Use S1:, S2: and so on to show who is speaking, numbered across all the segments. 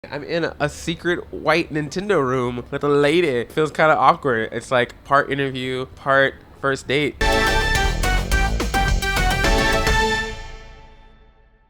S1: I'm in a secret white Nintendo room with a lady. It feels kind of awkward. It's like part interview, part first date.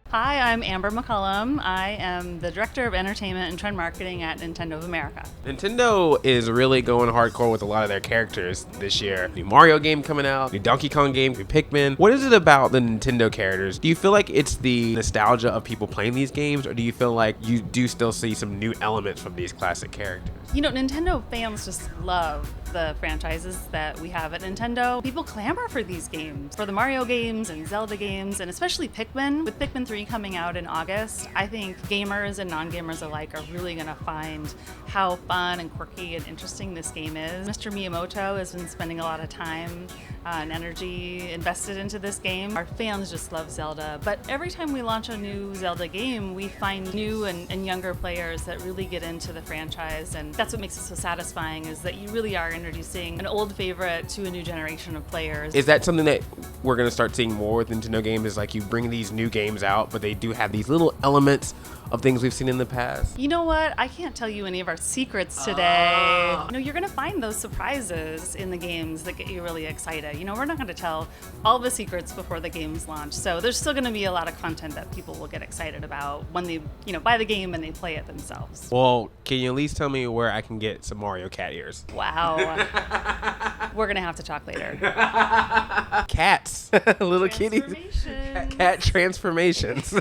S2: Hi, I'm Amber McCullum. I am the Director of Entertainment and Trend Marketing at Nintendo of America.
S1: Nintendo is really going hardcore with a lot of their characters this year. New Mario game coming out, new Donkey Kong game, new Pikmin. What is it about the Nintendo characters? Do you feel like it's the nostalgia of people playing these games, or do you feel like you do still see some new elements from these classic characters?
S2: You know, Nintendo fans just love the franchises that we have at Nintendo. People clamor for these games, for the Mario games and Zelda games, and especially Pikmin. With Pikmin 3 coming out in August, I think gamers and non-gamers alike are really going to find how fun and quirky and interesting this game is. Mr. Miyamoto has been spending a lot of time and energy invested into this game. Our fans just love Zelda, but every time we launch a new Zelda game, we find new and younger players that really get into the franchise, and that's what makes it so satisfying, is that you really are introducing an old favorite to a new generation of players.
S1: Is that something that we're going to start seeing more with Nintendo games? Is like you bring these new games out, but they do have these little elements of things we've seen in the past?
S2: You know what? I can't tell you any of our secrets today. You know, you're going to find those surprises in the games that get you really excited. You know, we're not going to tell all the secrets before the games launch. So there's still going to be a lot of content that people will get excited about when they, buy the game and they play it themselves.
S1: Well, can you at least tell me where I can get some Mario cat ears?
S2: Wow. We're going to have to talk later.
S1: Cats. Little kitties. Cat transformations.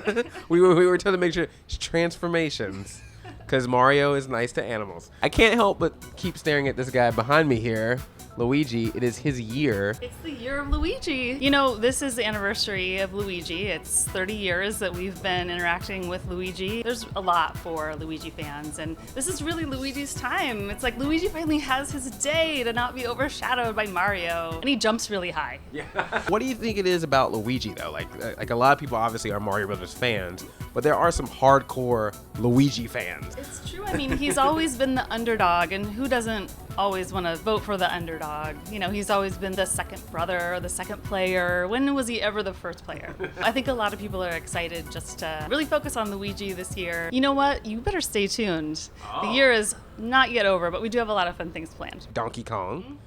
S1: we were told to make sure it's transformations, because Mario is nice to animals. I can't help but keep staring at this guy behind me here, Luigi. It is his year.
S2: It's the year of Luigi. You know, this is the anniversary of Luigi. It's 30 years that we've been interacting with Luigi. There's a lot for Luigi fans, and this is really Luigi's time. It's like Luigi finally has his day to not be overshadowed by Mario, and he jumps really high.
S1: Yeah. What do you think it is about Luigi, though? Like a lot of people obviously are Mario Brothers fans, but there are some hardcore Luigi fans.
S2: It's true. I mean, he's always been the underdog, and who doesn't always want to vote for the underdog? You know, he's always been the second brother, the second player. When was he ever the first player? I think a lot of people are excited just to really focus on Luigi this year. You know what? You better stay tuned. The year is not yet over, but we do have a lot of fun things planned.
S1: Donkey Kong.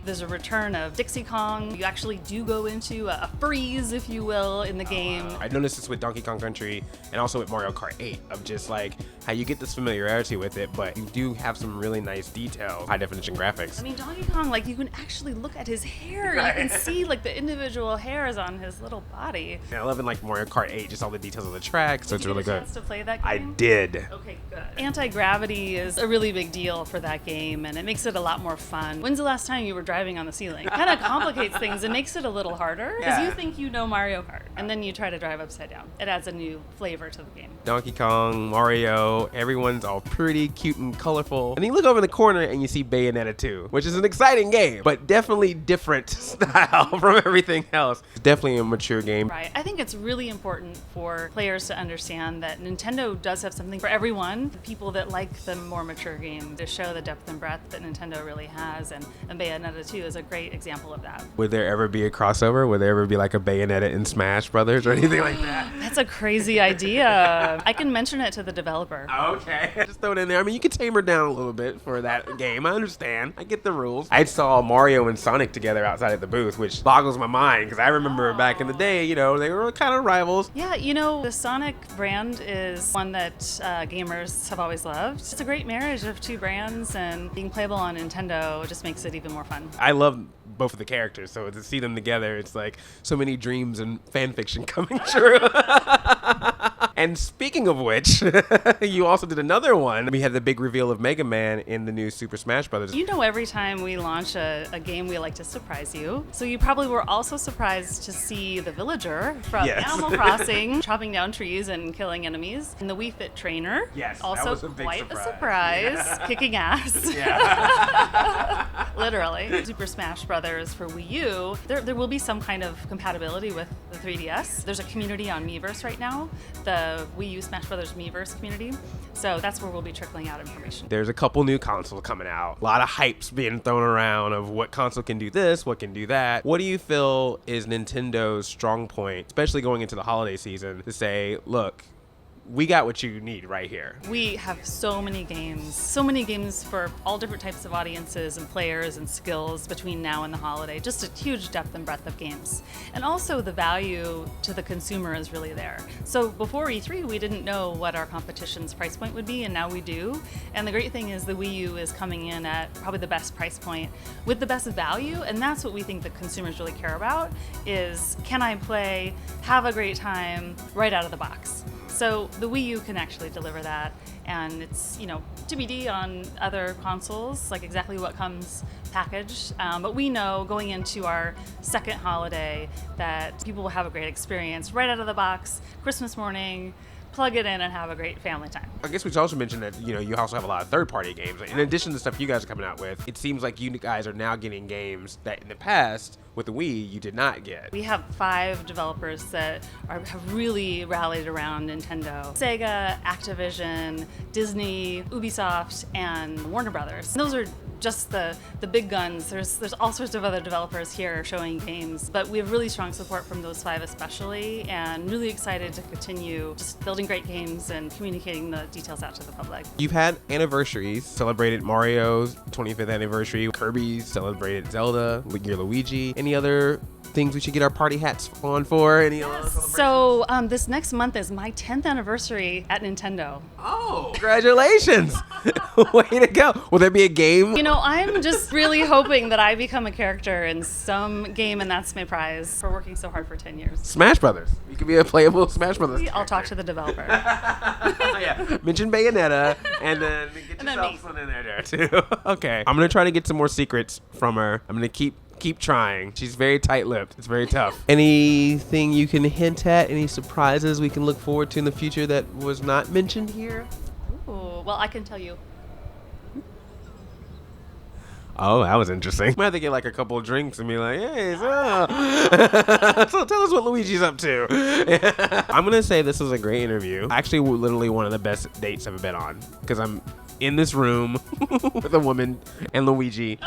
S2: There's a return of Dixie Kong. You actually do go into a freeze, if you will, in the game.
S1: I noticed this with Donkey Kong Country and also with Mario Kart 8, of just like how you get this familiarity with it, but you do have some really nice detail, high definition graphics.
S2: I mean, Donkey Kong, like, you can actually look at his hair. Right. You can see like the individual hairs on his little body.
S1: And I love in like Mario Kart 8, just all the details of the track, so it's really good.
S2: Did you get a chance to play that game?
S1: I did.
S2: Okay, good. Anti-gravity is a really big deal for that game, and it makes it a lot more fun. When's the last time you were driving on the ceiling? It kind of complicates things and makes it a little harder, because you think you know Mario Kart, and then you try to drive upside down. It adds a new flavor to the game.
S1: Donkey Kong, Mario, everyone's all pretty cute and colorful. And then you look over in the corner and you see Bayonetta 2, which is an exciting game, but definitely different style from everything else. It's definitely a mature game.
S2: Right. I think it's really important for players to understand that Nintendo does have something for everyone. The people that like the more mature game, to show the depth and breadth that Nintendo really has, and Bayonetta 2 is a great example of that.
S1: Would there ever be a crossover? Would there ever be like a Bayonetta in Smash Brothers or anything like that?
S2: That's a crazy idea. I can mention it to the developer.
S1: Okay. Just throw it in there. I mean, you could tame her down a little bit for that game. I understand. I get the rules. I saw Mario and Sonic together outside at the booth, which boggles my mind, because I remember back in the day, they were kind of rivals.
S2: Yeah, the Sonic brand is one that gamers have always loved. It's a great marriage of two brands, and being playable on Nintendo just makes it even more fun.
S1: I love both of the characters, so to see them together, it's like so many dreams and fan fiction coming true. And speaking of which, you also did another one. We had the big reveal of Mega Man in the new Super Smash Brothers.
S2: Every time we launch a game, we like to surprise you. So you probably were also surprised to see the villager from Animal Crossing chopping down trees and killing enemies. And the Wii Fit trainer.
S1: Yes,
S2: also
S1: that was a big
S2: quite a surprise. Kicking ass.
S1: Yeah.
S2: Literally. Super Smash Brothers for Wii U. There will be some kind of compatibility with the 3DS. There's a community on Miiverse right now. The Wii U Smash Brothers Miiverse community. So that's where we'll be trickling out information.
S1: There's a couple new consoles coming out. A lot of hypes being thrown around of what console can do this, what can do that. What do you feel is Nintendo's strong point, especially going into the holiday season, to say, look, we got what you need right here.
S2: We have so many games for all different types of audiences and players and skills between now and the holiday. Just a huge depth and breadth of games. And also the value to the consumer is really there. So before E3, we didn't know what our competition's price point would be, and now we do. And the great thing is the Wii U is coming in at probably the best price point with the best value, and that's what we think the consumers really care about is, can I play, have a great time right out of the box? So the Wii U can actually deliver that, and it's, TBD on other consoles, like exactly what comes packaged. But we know going into our second holiday that people will have a great experience right out of the box, Christmas morning, plug it in and have a great family time.
S1: I guess we should also mention that, you also have a lot of third-party games. In addition to the stuff you guys are coming out with, it seems like you guys are now getting games that in the past, with the Wii, you did not get.
S2: We have 5 developers that have really rallied around Nintendo. Sega, Activision, Disney, Ubisoft, and Warner Brothers. Those are just the big guns. There's all sorts of other developers here showing games, but we have really strong support from those 5 especially, and really excited to continue just building great games and communicating the details out to the public.
S1: You've had anniversaries, celebrated Mario's 25th anniversary, Kirby celebrated Zelda, your Luigi. Any other things we should get our party hats on for? Any other celebrations?
S2: So this next month is my 10th anniversary at Nintendo.
S1: Oh, congratulations. Way to go. Will there be a game?
S2: I'm just really hoping that I become a character in some game, and that's my prize for working so hard for 10 years.
S1: Smash Brothers. You could be a playable Smash Brothers character.
S2: I'll talk to the developer.
S1: Yeah. Mention Bayonetta, and then get yourself something in there too. Okay. I'm going to try to get some more secrets from her. I'm going to keep trying. She's very tight-lipped. It's very tough. Anything you can hint at? Any surprises we can look forward to in the future that was not mentioned here?
S2: Ooh, well, I can tell you.
S1: Oh, that was interesting. Might have to get like a couple of drinks and be like, hey, so tell us what Luigi's up to. I'm going to say this was a great interview. Actually, literally one of the best dates I've been on, because I'm in this room with a woman and Luigi,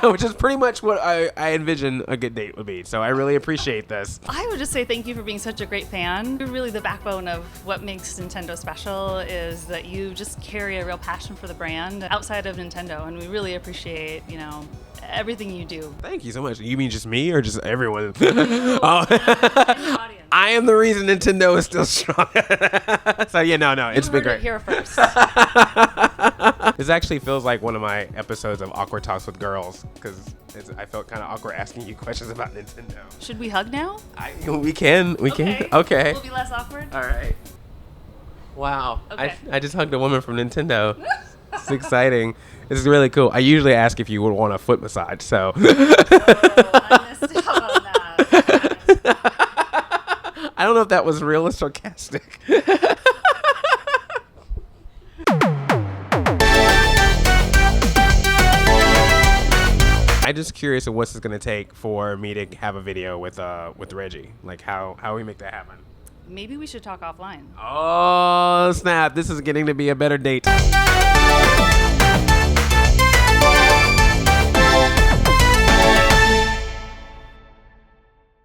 S1: which is pretty much what I envision a good date would be. So I really appreciate this.
S2: I would just say thank you for being such a great fan. You're really the backbone of what makes Nintendo special, is that you just carry a real passion for the brand outside of Nintendo, and we really appreciate, everything you do.
S1: Thank you so much. You mean just me or just everyone?
S2: Oh.
S1: I am the reason Nintendo is still strong. So no, it's been great.
S2: Here first.
S1: This actually feels like one of my episodes of Awkward Talks with Girls, because I felt kind of awkward asking you questions about Nintendo.
S2: Should we hug now?
S1: We can. Okay.
S2: Will be less awkward.
S1: All right. Wow.
S2: Okay.
S1: I just hugged a woman from Nintendo. It's exciting. It's really cool. I usually ask if you would want a foot massage, so.
S2: Oh, I missed out on that.
S1: I don't know if that was real or sarcastic. I'm just curious of what's this gonna take for me to have a video with Reggie. Like how we make that happen.
S2: Maybe we should talk offline.
S1: Oh snap! This is getting to be a better date.